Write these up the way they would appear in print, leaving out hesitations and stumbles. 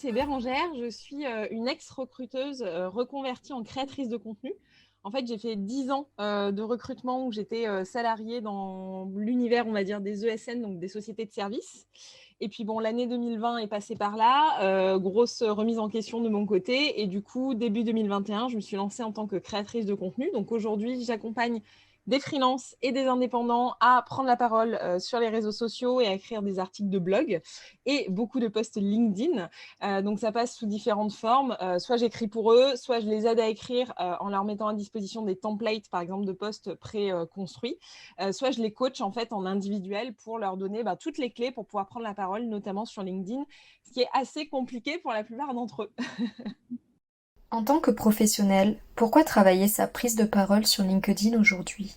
c'est Bérangère. Je suis une ex-recruteuse reconvertie en créatrice de contenu. En fait, j'ai fait 10 ans de recrutement où j'étais salariée dans l'univers, on va dire, des ESN, donc des sociétés de services. Et puis, bon, l'année 2020 est passée par là, grosse remise en question de mon côté. Et du coup, début 2021, je me suis lancée en tant que créatrice de contenu. Donc aujourd'hui, j'accompagne des freelances et des indépendants à prendre la parole sur les réseaux sociaux et à écrire des articles de blog et beaucoup de posts LinkedIn. Donc, ça passe sous différentes formes. Soit j'écris pour eux, soit je les aide à écrire en leur mettant à disposition des templates, par exemple, de posts pré-construits. Soit je les coach en fait en individuel pour leur donner toutes les clés pour pouvoir prendre la parole, notamment sur LinkedIn, ce qui est assez compliqué pour la plupart d'entre eux. En tant que professionnel, pourquoi travailler sa prise de parole sur LinkedIn aujourd'hui?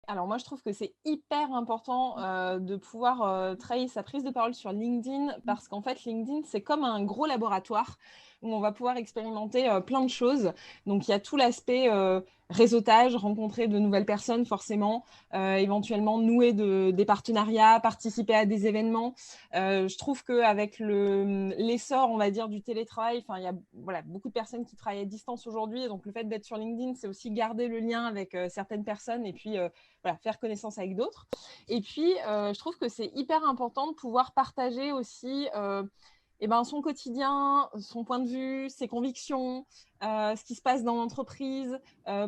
Alors moi, je trouve que c'est hyper important de pouvoir travailler sa prise de parole sur LinkedIn parce qu'en fait, LinkedIn, c'est comme un gros laboratoire où on va pouvoir expérimenter plein de choses. Donc, il y a tout l'aspect réseautage, rencontrer de nouvelles personnes forcément, éventuellement nouer des partenariats, participer à des événements. Je trouve qu'avec l'essor, on va dire, du télétravail, il y a voilà, beaucoup de personnes qui travaillent à distance aujourd'hui. Et donc, le fait d'être sur LinkedIn, c'est aussi garder le lien avec certaines personnes et puis voilà, faire connaissance avec d'autres. Et puis, je trouve que c'est hyper important de pouvoir partager aussi son quotidien, son point de vue, ses convictions, ce qui se passe dans l'entreprise,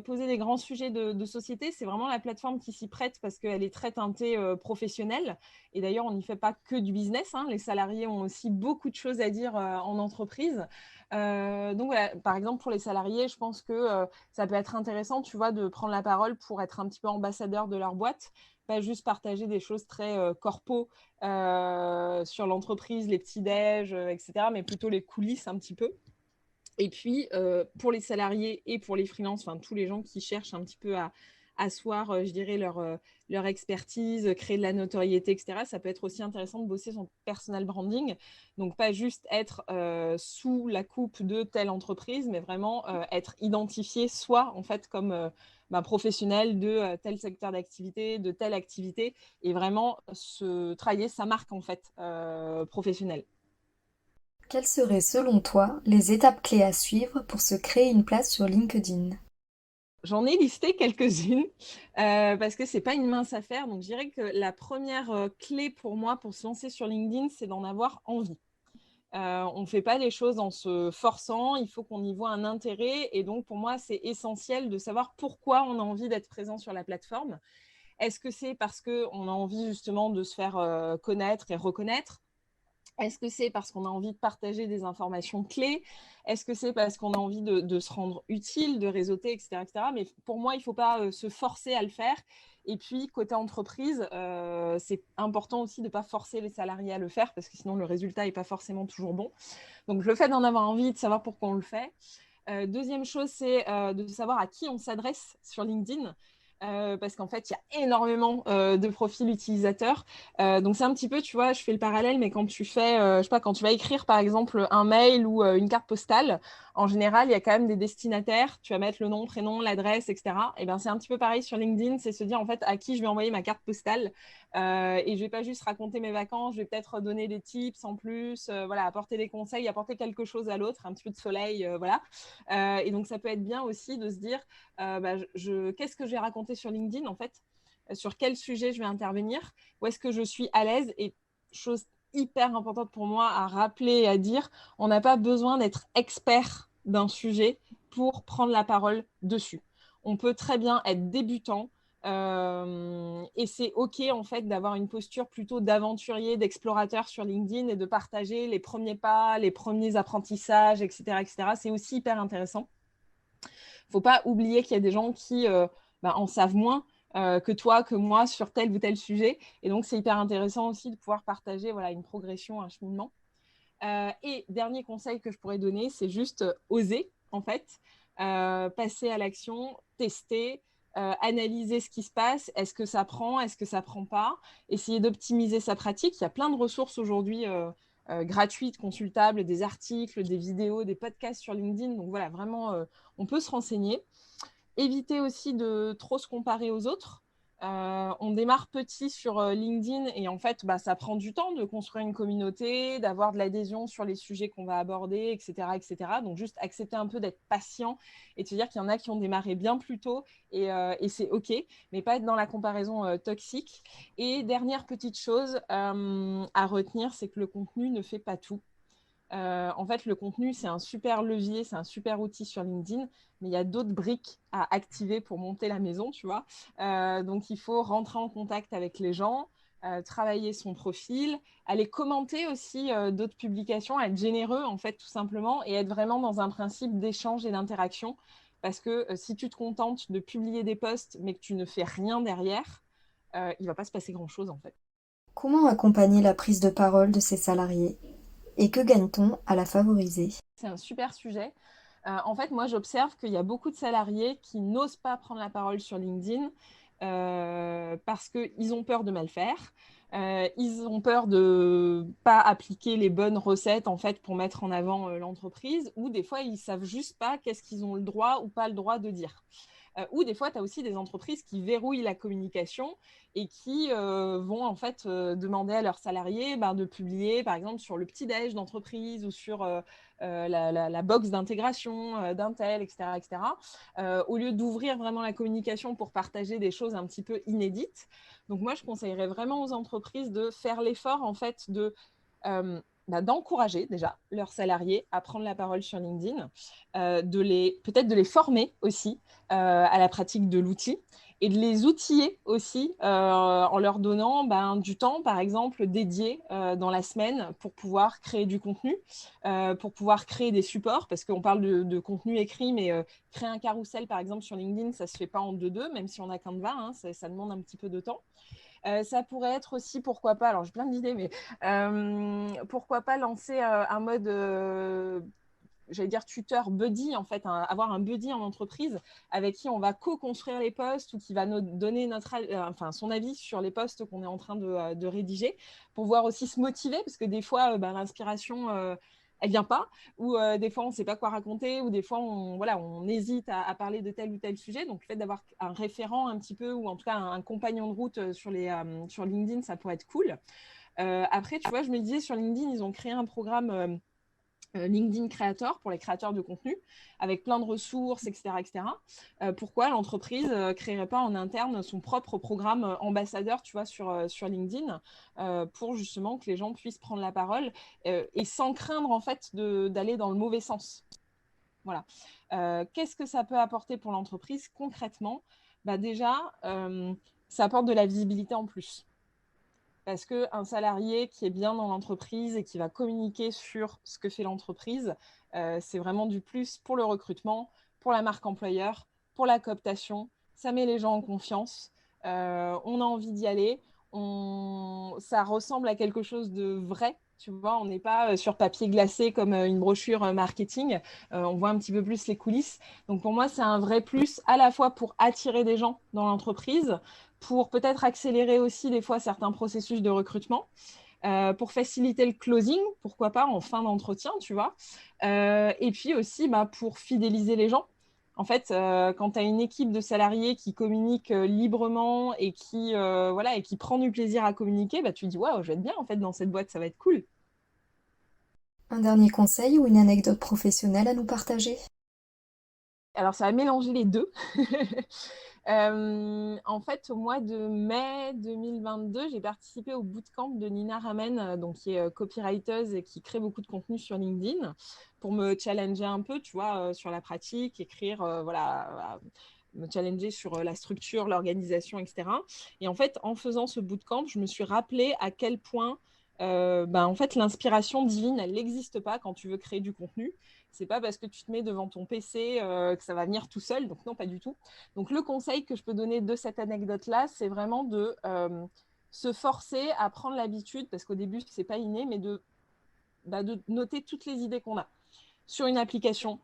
poser des grands sujets de société. C'est vraiment la plateforme qui s'y prête parce qu'elle est très teintée professionnelle. Et d'ailleurs, on n'y fait pas que du business, hein. Les salariés ont aussi beaucoup de choses à dire en entreprise. Donc voilà, par exemple, pour les salariés, je pense que ça peut être intéressant, tu vois, de prendre la parole pour être un petit peu ambassadeur de leur boîte, pas juste partager des choses très corpo sur l'entreprise, les petits déj, etc., mais plutôt les coulisses un petit peu. Et puis, pour les salariés et pour les freelances, enfin tous les gens qui cherchent un petit peu à asseoir, je dirais, leur expertise, créer de la notoriété, etc., ça peut être aussi intéressant de bosser son personal branding. Donc, pas juste être sous la coupe de telle entreprise, mais vraiment être identifié soi, en fait, comme professionnel de tel secteur d'activité, de telle activité, et vraiment se travailler sa marque, en fait, professionnelle. Quelles seraient selon toi les étapes clés à suivre pour se créer une place sur LinkedIn? J'en ai listé quelques-unes parce que c'est pas une mince affaire. Donc, je dirais que la première clé pour moi pour se lancer sur LinkedIn, c'est d'en avoir envie. On ne fait pas les choses en se forçant, il faut qu'on y voit un intérêt. Et donc, pour moi, c'est essentiel de savoir pourquoi on a envie d'être présent sur la plateforme. Est-ce que c'est parce qu'on a envie justement de se faire connaître et reconnaître? Est-ce que c'est parce qu'on a envie de partager des informations clés? Est-ce que c'est parce qu'on a envie de se rendre utile, de réseauter, etc., etc. Mais pour moi, il ne faut pas se forcer à le faire. Et puis, côté entreprise, c'est important aussi de ne pas forcer les salariés à le faire parce que sinon, le résultat n'est pas forcément toujours bon. Donc, le fait d'en avoir envie, de savoir pourquoi on le fait. Deuxième chose, c'est de savoir à qui on s'adresse sur LinkedIn. Parce qu'en fait, il y a énormément de profils utilisateurs. Donc, c'est un petit peu, tu vois, je fais le parallèle, mais quand tu fais, je sais pas, quand tu vas écrire, par exemple, un mail ou une carte postale, en général, il y a quand même des destinataires. Tu vas mettre le nom, prénom, l'adresse, etc. Et ben, c'est un petit peu pareil sur LinkedIn, c'est se dire, en fait, à qui je vais envoyer ma carte postale. Et je vais pas juste raconter mes vacances, je vais peut-être donner des tips en plus, voilà, apporter des conseils, apporter quelque chose à l'autre, un petit peu de soleil, voilà. Et donc, ça peut être bien aussi de se dire, qu'est-ce que je vais raconter sur LinkedIn, en fait, sur quel sujet je vais intervenir, où est-ce que je suis à l'aise. Et chose hyper importante pour moi à rappeler et à dire, on n'a pas besoin d'être expert d'un sujet pour prendre la parole dessus. On peut très bien être débutant, et c'est OK, en fait, d'avoir une posture plutôt d'aventurier, d'explorateur sur LinkedIn et de partager les premiers pas, les premiers apprentissages, etc., etc. C'est aussi hyper intéressant. Faut pas oublier qu'il y a des gens qui en savent moins que toi, que moi, sur tel ou tel sujet. Et donc, c'est hyper intéressant aussi de pouvoir partager voilà, une progression, un cheminement. Et dernier conseil que je pourrais donner, c'est juste oser, en fait, passer à l'action, tester, analyser ce qui se passe. Est-ce que ça prend? Est-ce que ça prend pas? Essayer d'optimiser sa pratique. Il y a plein de ressources aujourd'hui gratuites, consultables, des articles, des vidéos, des podcasts sur LinkedIn. Donc voilà, vraiment, on peut se renseigner. Éviter aussi de trop se comparer aux autres. On démarre petit sur LinkedIn et en fait, ça prend du temps de construire une communauté, d'avoir de l'adhésion sur les sujets qu'on va aborder, etc., etc. Donc, juste accepter un peu d'être patient et de se dire qu'il y en a qui ont démarré bien plus tôt et c'est OK, mais pas être dans la comparaison toxique. Et dernière petite chose à retenir, c'est que le contenu ne fait pas tout. En fait, le contenu, c'est un super levier, c'est un super outil sur LinkedIn, mais il y a d'autres briques à activer pour monter la maison, tu vois. Donc, il faut rentrer en contact avec les gens, travailler son profil, aller commenter aussi d'autres publications, être généreux, en fait, tout simplement, et être vraiment dans un principe d'échange et d'interaction. Parce que si tu te contentes de publier des posts, mais que tu ne fais rien derrière, il ne va pas se passer grand-chose, en fait. Comment accompagner la prise de parole de ses salariés? Et que gagne-t-on à la favoriser? C'est un super sujet. En fait, moi, j'observe qu'il y a beaucoup de salariés qui n'osent pas prendre la parole sur LinkedIn parce qu'ils ont peur de mal faire. Ils ont peur de pas appliquer les bonnes recettes en fait pour mettre en avant l'entreprise, ou des fois ils savent juste pas qu'est-ce qu'ils ont le droit ou pas le droit de dire. Ou des fois, tu as aussi des entreprises qui verrouillent la communication et qui vont en fait demander à leurs salariés de publier, par exemple, sur le petit-déj d'entreprise ou sur la box d'intégration d'un tel, etc. etc. Au lieu d'ouvrir vraiment la communication pour partager des choses un petit peu inédites. Donc moi, je conseillerais vraiment aux entreprises de faire l'effort en fait d'encourager déjà leurs salariés à prendre la parole sur LinkedIn, peut-être de les former aussi à la pratique de l'outil et de les outiller aussi en leur donnant du temps, par exemple, dédié dans la semaine pour pouvoir créer du contenu, pour pouvoir créer des supports, parce qu'on parle de contenu écrit, mais créer un carrousel, par exemple, sur LinkedIn, ça ne se fait pas en 2-2, même si on a Canva, hein, ça demande un petit peu de temps. Ça pourrait être aussi, pourquoi pas, alors j'ai plein d'idées, mais pourquoi pas lancer un mode, j'allais dire tuteur buddy, en fait, avoir un buddy en entreprise avec qui on va co-construire les posts ou qui va nous donner son avis sur les posts qu'on est en train de rédiger pour pouvoir aussi se motiver, parce que des fois, l'inspiration elle vient pas, ou des fois on ne sait pas quoi raconter, ou des fois on hésite à parler de tel ou tel sujet. Donc le fait d'avoir un référent un petit peu, ou en tout cas un compagnon de route sur LinkedIn, ça pourrait être cool. Après, tu vois, je me disais sur LinkedIn, ils ont créé un programme LinkedIn Creator pour les créateurs de contenu, avec plein de ressources, etc. etc. Pourquoi l'entreprise ne créerait pas en interne son propre programme ambassadeur, tu vois, sur LinkedIn, pour justement que les gens puissent prendre la parole et sans craindre, en fait, d'aller dans le mauvais sens. Voilà. Qu'est-ce que ça peut apporter pour l'entreprise concrètement? Déjà, ça apporte de la visibilité en plus. Parce qu'un salarié qui est bien dans l'entreprise et qui va communiquer sur ce que fait l'entreprise, c'est vraiment du plus pour le recrutement, pour la marque employeur, pour la cooptation. Ça met les gens en confiance. On a envie d'y aller. Ça ressemble à quelque chose de vrai. Tu vois, on n'est pas sur papier glacé comme une brochure marketing. On voit un petit peu plus les coulisses. Donc pour moi, c'est un vrai plus à la fois pour attirer des gens dans l'entreprise, pour peut-être accélérer aussi des fois certains processus de recrutement, pour faciliter le closing, pourquoi pas en fin d'entretien, tu vois. Et puis aussi pour fidéliser les gens. En fait, quand tu as une équipe de salariés qui communique librement et et qui prend du plaisir à communiquer, tu te dis waouh, je vais être bien en fait dans cette boîte, ça va être cool. Un dernier conseil ou une anecdote professionnelle à nous partager? Alors, ça va mélanger les deux. En fait, au mois de mai 2022, j'ai participé au bootcamp de Nina Ramen, donc, qui est copywriter et qui crée beaucoup de contenu sur LinkedIn, pour me challenger un peu, tu vois, sur la pratique, écrire, me challenger sur la structure, l'organisation, etc. Et en fait, en faisant ce bootcamp, je me suis rappelé à quel point en fait, l'inspiration divine, elle n'existe pas quand tu veux créer du contenu. C'est pas parce que tu te mets devant ton PC que ça va venir tout seul. Donc non, pas du tout. Donc le conseil que je peux donner de cette anecdote-là, c'est vraiment de se forcer à prendre l'habitude, parce qu'au début, c'est pas inné, mais de noter toutes les idées qu'on a sur une application,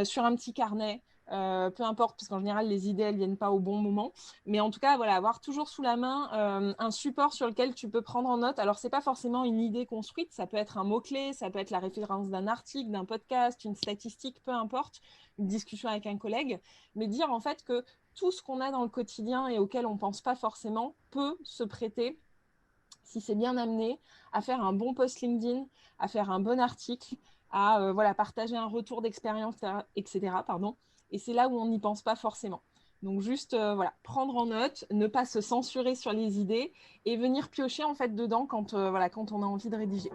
sur un petit carnet, peu importe, parce qu'en général, les idées, elles viennent pas au bon moment. Mais en tout cas, voilà, avoir toujours sous la main un support sur lequel tu peux prendre en note. Alors, c'est pas forcément une idée construite, ça peut être un mot-clé, ça peut être la référence d'un article, d'un podcast, une statistique, peu importe, une discussion avec un collègue. Mais dire en fait que tout ce qu'on a dans le quotidien et auquel on pense pas forcément peut se prêter, si c'est bien amené, à faire un bon post LinkedIn, à faire un bon article, à voilà, partager un retour d'expérience, etc. Pardon. Et c'est là où on n'y pense pas forcément. Donc juste voilà, prendre en note, ne pas se censurer sur les idées et venir piocher en fait dedans quand, voilà, quand on a envie de rédiger.